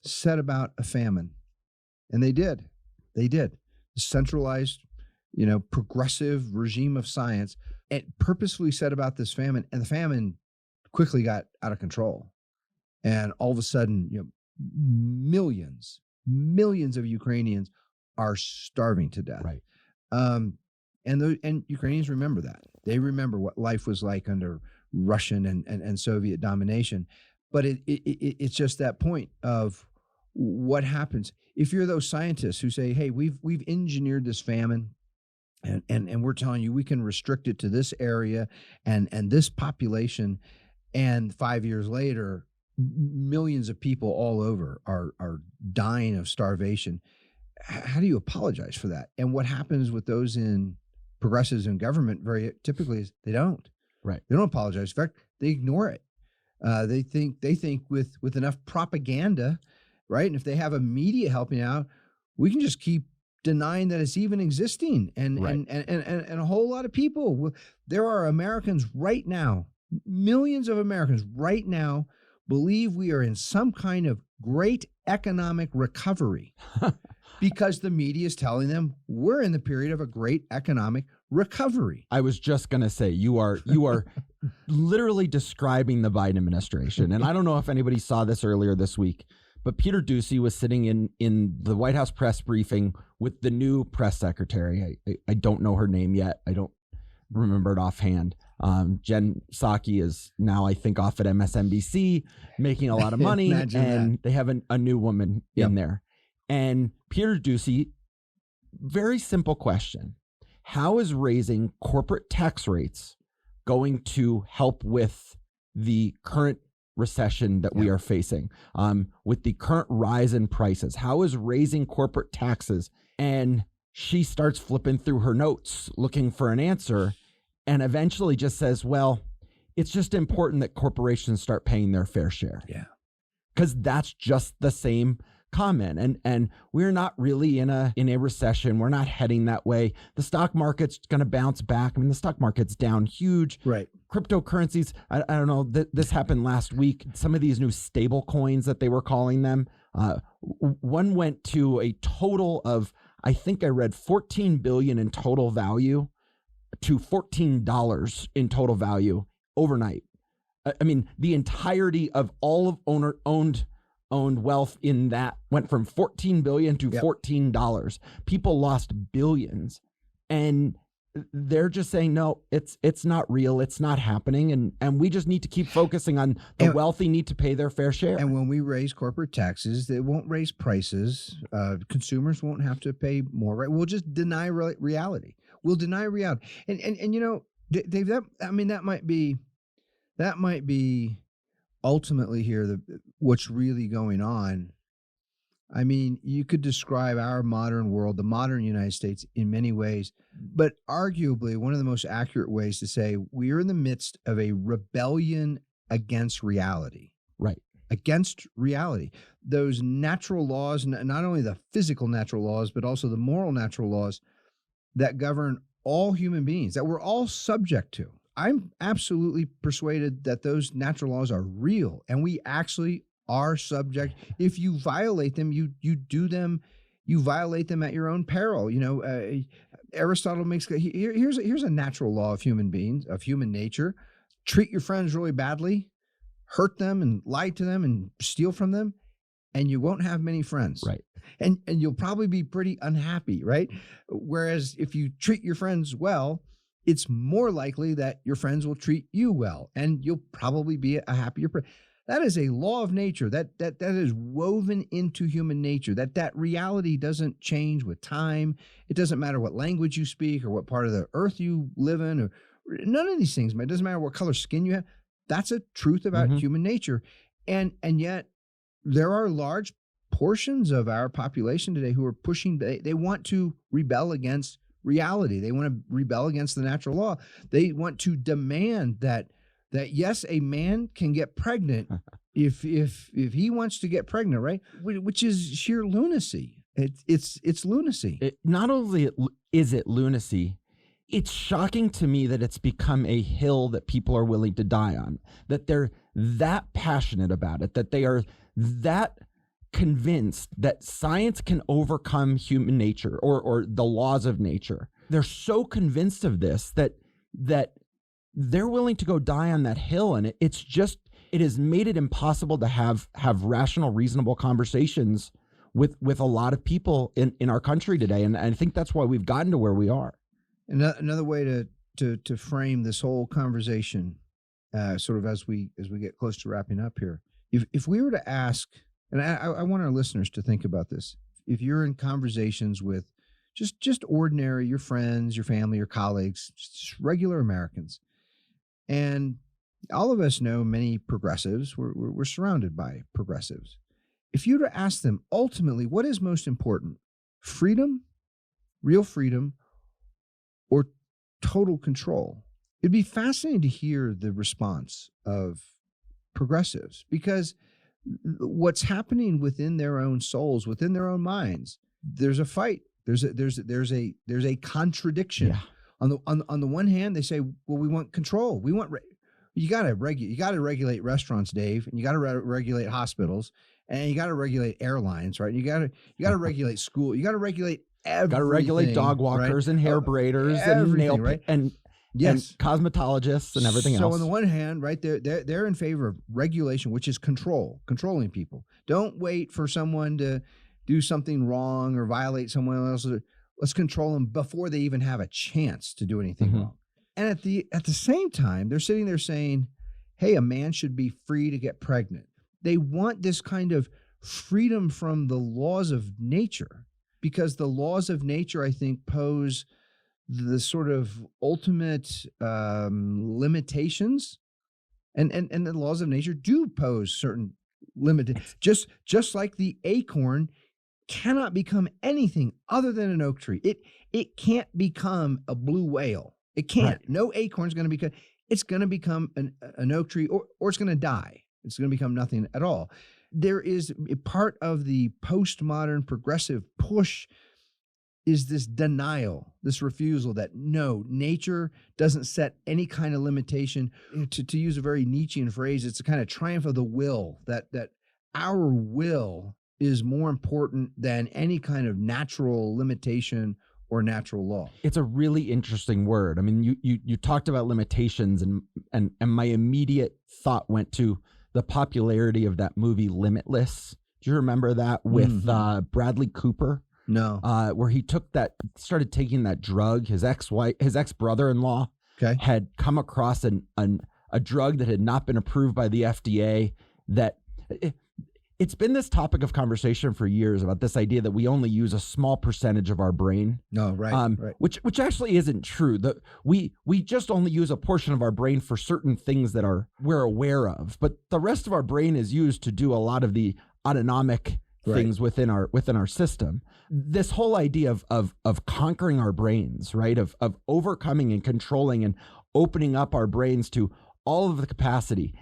set about a famine. And they did. The centralized, progressive regime of science, and purposefully set about this famine. And the famine quickly got out of control. And all of a sudden, millions of Ukrainians are starving to death. Right. And Ukrainians remember that. They remember what life was like under Russian and Soviet domination. But it's just that point of what happens if you're those scientists who say, "Hey, we've engineered this famine, and we're telling you we can restrict it to this area and this population," and 5 years later, millions of people all over are dying of starvation. How do you apologize for that? And what happens with those in progressives in government very typically is they don't. Right. They don't apologize. In fact, they ignore it. They think with enough propaganda, right? And if they have a media helping out, we can just keep denying that it's even existing. And a whole lot of people, there are Americans right now, millions of Americans right now, believe we are in some kind of great economic recovery because the media is telling them we're in the period of a great economic recovery. I was just going to say, you are literally describing the Biden administration. And I don't know if anybody saw this earlier this week, but Peter Doocy was sitting in the White House press briefing with the new press secretary. I don't know her name yet. I don't remember it offhand. Jen Psaki is now, I think, off at MSNBC making a lot of money, and they have a new woman in there. And Peter Doocy, very simple question. How is raising corporate tax rates going to help with the current recession that we are facing, with the current rise in prices? How is raising corporate taxes? And she starts flipping through her notes looking for an answer, and eventually just says, well, it's just important that corporations start paying their fair share. Yeah. Because that's just the same comment. And we're not really in a recession. We're not heading that way. The stock market's going to bounce back. I mean, the stock market's down huge. Right. Cryptocurrencies, I don't know, this happened last week. Some of these new stable coins that they were calling them, one went to a total of, I think I read 14 billion in total value to $14 in total value overnight. I mean, the entirety of all of owned wealth in that went from 14 billion to $14. People lost billions, and they're just saying, no, it's not real. It's not happening. And we just need to keep focusing on the wealthy need to pay their fair share. And when we raise corporate taxes, they won't raise prices. Consumers won't have to pay more, right? We'll just deny reality. We'll deny reality. And you know, Dave, that might be ultimately here what's really going on I mean, you could describe our modern world, the modern United States, in many ways, but arguably one of the most accurate ways to say we are in the midst of a rebellion against reality. Right. Against reality. Those natural laws, not only the physical natural laws, but also the moral natural laws that govern all human beings, that we're all subject to. I'm absolutely persuaded that those natural laws are real, and we actually are subject. If you violate them, you do them, you violate them at your own peril. Aristotle makes here's a natural law of human beings, of human nature. Treat your friends really badly, hurt them and lie to them and steal from them, and you won't have many friends. Right. And you'll probably be pretty unhappy, right? Whereas if you treat your friends well, it's more likely that your friends will treat you well, and you'll probably be a happier person. That is a law of nature that is woven into human nature, that reality doesn't change with time. It doesn't matter what language you speak or what part of the earth you live in, or none of these things. It doesn't matter what color skin you have. That's a truth about human nature. And yet there are large portions of our population today who are pushing, they want to rebel against reality. They want to rebel against the natural law. They want to demand that yes, a man can get pregnant if he wants to get pregnant, right? Which is sheer lunacy. It's lunacy. Not only is it lunacy, it's shocking to me that it's become a hill that people are willing to die on, that they're that passionate about it, that they are that convinced that science can overcome human nature or the laws of nature. They're so convinced of this that they're willing to go die on that hill. And it has made it impossible to have rational, reasonable conversations with a lot of people in our country today. And I think that's why we've gotten to where we are. Another way to frame this whole conversation, sort of as we get close to wrapping up here, if we were to ask, and I want our listeners to think about this, if you're in conversations with just ordinary, your friends, your family, your colleagues, just regular Americans, and all of us know many progressives, we're surrounded by progressives. If you were to ask them, ultimately, what is most important? Freedom, real freedom, or total control? It'd be fascinating to hear the response of progressives, because what's happening within their own souls, within their own minds, there's a fight. There's a contradiction. Yeah. On the one hand, they say, well, we want control. You got to regulate restaurants, Dave, and you got to regulate hospitals, and you got to regulate airlines, right? You got to regulate school. You got to regulate everything. Got to regulate dog walkers, right? And hair braiders and nail right? and cosmetologists and everything else. So on the one hand, right, they're in favor of regulation, which is controlling people. Don't wait for someone to do something wrong or violate someone else. Let's control them before they even have a chance to do anything wrong. And at the same time, they're sitting there saying, hey, a man should be free to get pregnant. They want this kind of freedom from the laws of nature, because the laws of nature, I think, pose the sort of ultimate limitations. And the laws of nature do pose certain limitations. Just like the acorn cannot become anything other than an oak tree. It can't become a blue whale. It can't. Right. No acorn is going to become. It's going to become an oak tree, or it's going to die. It's going to become nothing at all. There is a part of the postmodern progressive push is this denial, this refusal that no, nature doesn't set any kind of limitation. To use a very Nietzschean phrase, it's a kind of triumph of the will, that our will is more important than any kind of natural limitation or natural law. It's a really interesting word. I mean, you talked about limitations, and my immediate thought went to the popularity of that movie Limitless. Do you remember that with Bradley Cooper? No. Where he started taking that drug. His ex-brother-in-law had come across a drug that had not been approved by the FDA. It's been this topic of conversation for years about this idea that we only use a small percentage of our brain. No, right. Which actually isn't true. We just only use a portion of our brain for certain things that we're aware of, but the rest of our brain is used to do a lot of the autonomic things within our system. This whole idea of conquering our brains, right? Of overcoming and controlling and opening up our brains to all of the capacity.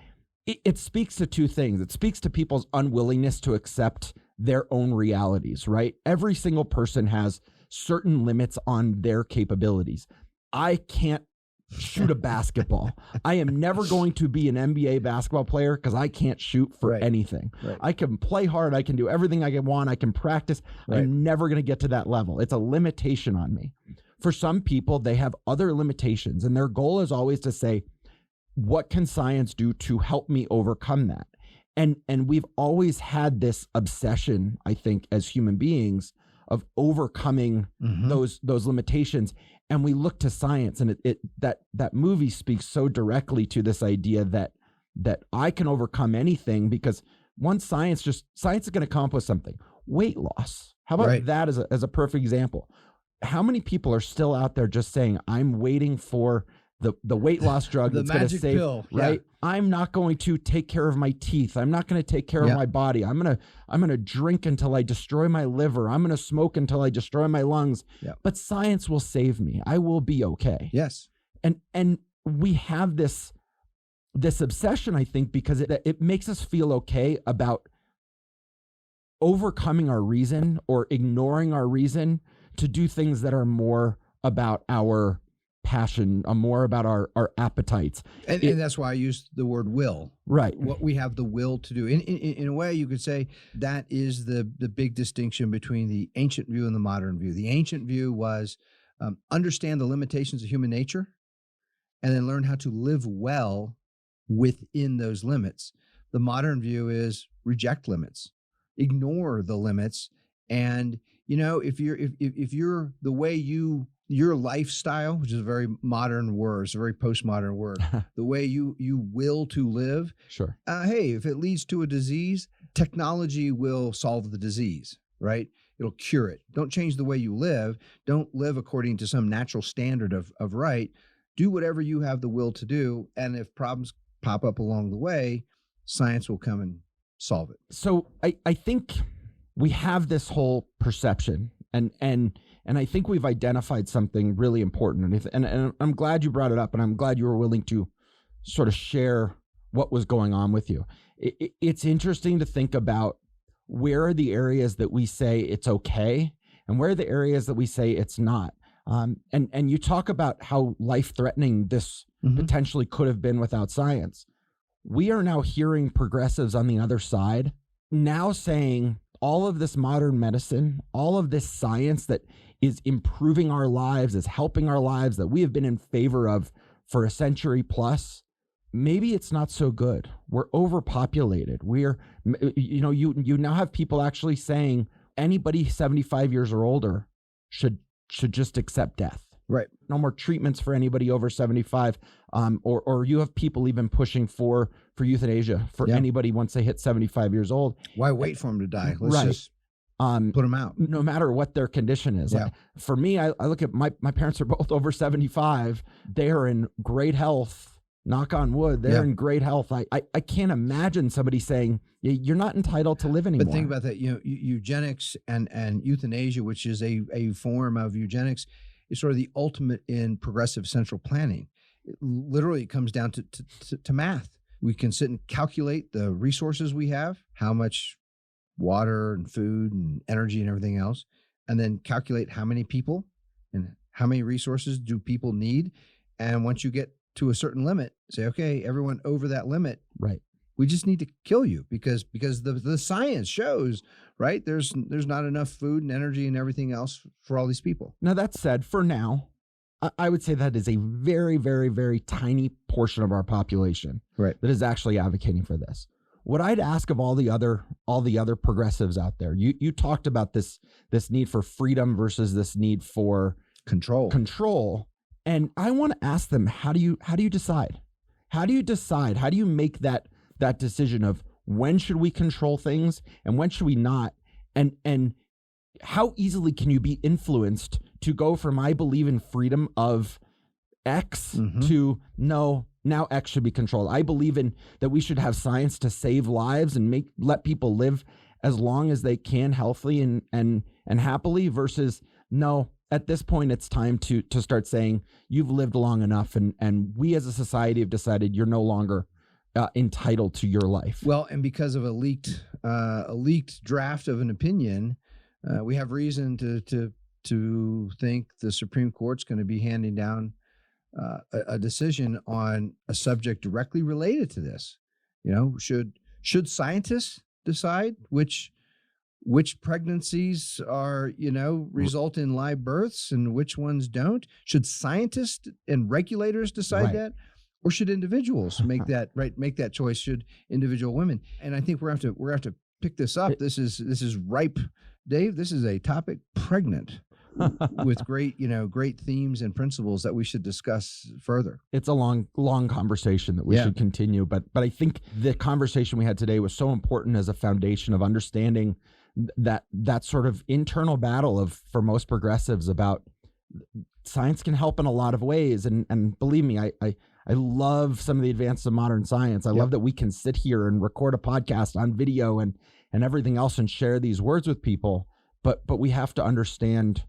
It speaks to two things. It speaks to people's unwillingness to accept their own realities, right? Every single person has certain limits on their capabilities. I can't shoot a basketball. I am never going to be an NBA basketball player because I can't shoot for anything. Right. I can play hard. I can do everything I can want. I can practice. Right. I'm never going to get to that level. It's a limitation on me. For some people, they have other limitations, and their goal is always to say, what can science do to help me overcome that? And we've always had this obsession, I think, as human beings, of overcoming those limitations. And we look to science, and that movie speaks so directly to this idea that I can overcome anything, because once science is going to accomplish something. Weight loss. How about that as a perfect example? How many people are still out there just saying, I'm waiting for the weight loss drug that's going to save, pill. Right? Yeah. I'm not going to take care of my teeth. I'm not going to take care of my body. I'm going to drink until I destroy my liver. I'm going to smoke until I destroy my lungs. Yeah. But science will save me. I will be okay. Yes. And we have this obsession, I think, because it makes us feel okay about overcoming our reason or ignoring our reason to do things that are more about our passion, more about our appetites. And that's why I used the word will. Right. What we have the will to do. In a way, you could say that is the big distinction between the ancient view and the modern view. The ancient view was understand the limitations of human nature and then learn how to live well within those limits. The modern view is reject limits, ignore the limits. And, if you're the way your lifestyle, which is a very modern word, it's a very postmodern word, the way you will to live. Sure. Hey, if it leads to a disease, technology will solve the disease, right? It'll cure it. Don't change the way you live. Don't live according to some natural standard of right. Do whatever you have the will to do. And if problems pop up along the way, science will come and solve it. So I think we have this whole perception, and I think we've identified something really important. And I'm glad you brought it up, and I'm glad you were willing to sort of share what was going on with you. It's interesting to think about where are the areas that we say it's okay and where are the areas that we say it's not. And you talk about how life-threatening this potentially could have been without science. We are now hearing progressives on the other side now saying all of this modern medicine, all of this science that is improving our lives, is helping our lives, that we have been in favor of for a century plus, maybe it's not so good. We're overpopulated. You now have people actually saying anybody 75 years or older should just accept death. Right. No more treatments for anybody over 75. Or you have people even pushing for euthanasia for anybody once they hit 75 years old. Why wait for them to die? Let's just put them out. No matter what their condition is. Yeah. For me, I look at my parents are both over 75. They are in great health. Knock on wood. They're in great health. I can't imagine somebody saying you're not entitled to live anymore. But think about that. Eugenics and euthanasia, which is a form of eugenics, is sort of the ultimate in progressive central planning. It literally comes down to math. We can sit and calculate the resources we have, how much water and food and energy and everything else, and then calculate how many people and how many resources do people need. And once you get to a certain limit, say, okay, everyone over that limit, right? We just need to kill you because the science shows, right? There's not enough food and energy and everything else for all these people. Now, that said, for now, I would say that is a very, very, very tiny portion of our population that is actually advocating for this. What I'd ask of all the other progressives out there, you talked about this need for freedom versus this need for control. And I want to ask them, how do you decide? How do you decide? How do you make that decision of when should we control things and when should we not? And how easily can you be influenced to go from I believe in freedom of X to no, now X should be controlled. I believe in that we should have science to save lives and let people live as long as they can healthily and happily, versus no, at this point it's time to start saying you've lived long enough, and we as a society have decided you're no longer entitled to your life. Well, and because of a leaked draft of an opinion, we have reason to think the Supreme Court's going to be handing down a decision on a subject directly related to this. Should scientists decide which pregnancies are, result in live births and which ones don't? Should scientists and regulators decide that? Or should individuals make that choice? Should individual women? And I think we're going to have to pick this up. This is ripe, Dave. This is a topic pregnant with great themes and principles that we should discuss further. It's a long conversation that we should continue, but I think the conversation we had today was so important as a foundation of understanding that sort of internal battle for most progressives about science can help in a lot of ways. And believe me, I love some of the advances of modern science. I love that we can sit here and record a podcast on video and everything else and share these words with people. But we have to understand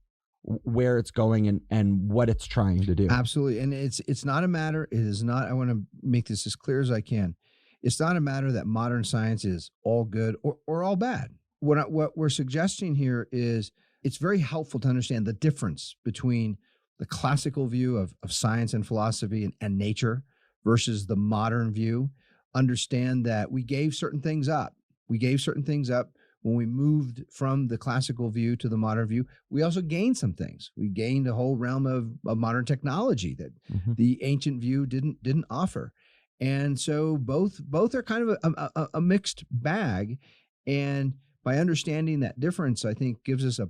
where it's going and what it's trying to do. Absolutely. And it's not a matter, it is not, I want to make this as clear as I can. It's not a matter that modern science is all good or all bad. What we're suggesting here is it's very helpful to understand the difference between the classical view of science and philosophy and nature versus the modern view. Understand that we gave certain things up. When we moved from the classical view to the modern view. We also gained some things. We gained a whole realm of modern technology that the ancient view didn't offer. And so both are kind of a mixed bag. And by understanding that difference, I think gives us a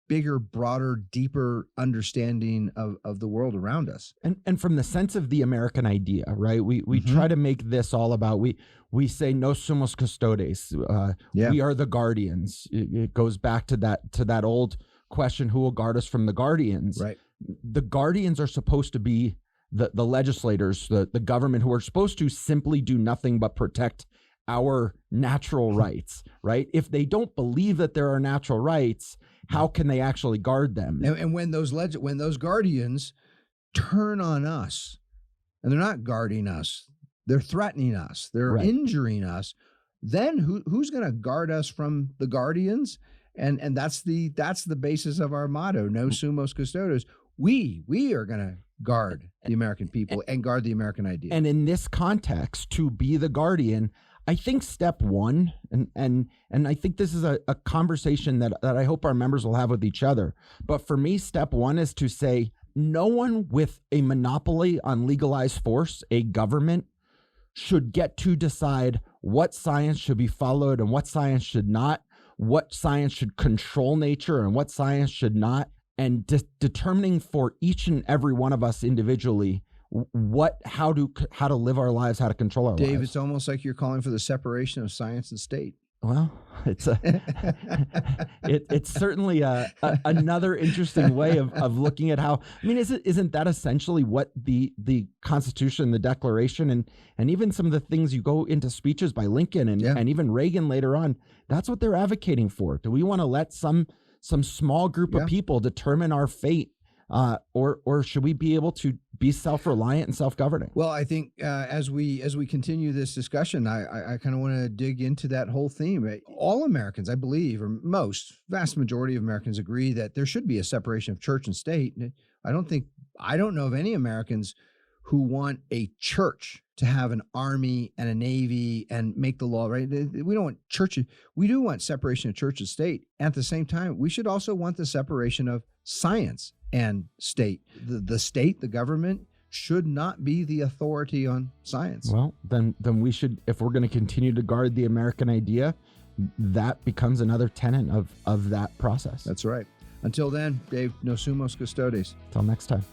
bigger, broader, deeper understanding of the world around us. And from the sense of the American idea, right? We try to make this all about, we say nos somos custodes. We are the guardians. It goes back to that old question, who will guard us from the guardians? Right. The guardians are supposed to be the legislators, the government, who are supposed to simply do nothing but protect our natural rights, right? If they don't believe that there are natural rights, how can they actually guard them? And when those guardians turn on us, and they're not guarding us, they're threatening us, they're injuring us, then who's going to guard us from the guardians? And that's the basis of our motto, nos sumos custodes. We are going to guard the American people and guard the American idea. And in this context, to be the guardian, I think step one, and I think this is a conversation that I hope our members will have with each other. But for me, step one is to say, no one with a monopoly on legalized force, a government, should get to decide what science should be followed and what science should not, what science should control nature and what science should not, and determining for each and every one of us individually how to live our lives, how to control our lives. Dave, it's almost like you're calling for the separation of science and state. Well, it's it's certainly another interesting way of looking at how. I mean, isn't that essentially what the Constitution, the Declaration, and even some of the things you go into speeches by Lincoln and even Reagan later on? That's what they're advocating for. Do we want to let some small group of people determine our fate? Or should we be able to be self-reliant and self-governing? Well, I think as we continue this discussion, I kind of want to dig into that whole theme. All Americans, I believe, or vast majority of Americans agree that there should be a separation of church and state. I don't know of any Americans who want a church to have an army and a navy and make the law, right? We don't want churches. We do want separation of church and state. At the same time, we should also want the separation of science and state. The state, the government, should not be the authority on science. Well, then we should, if we're going to continue to guard the American idea, that becomes another tenet of that process. That's right. Until then, Dave, nos sumos custodes. Until next time.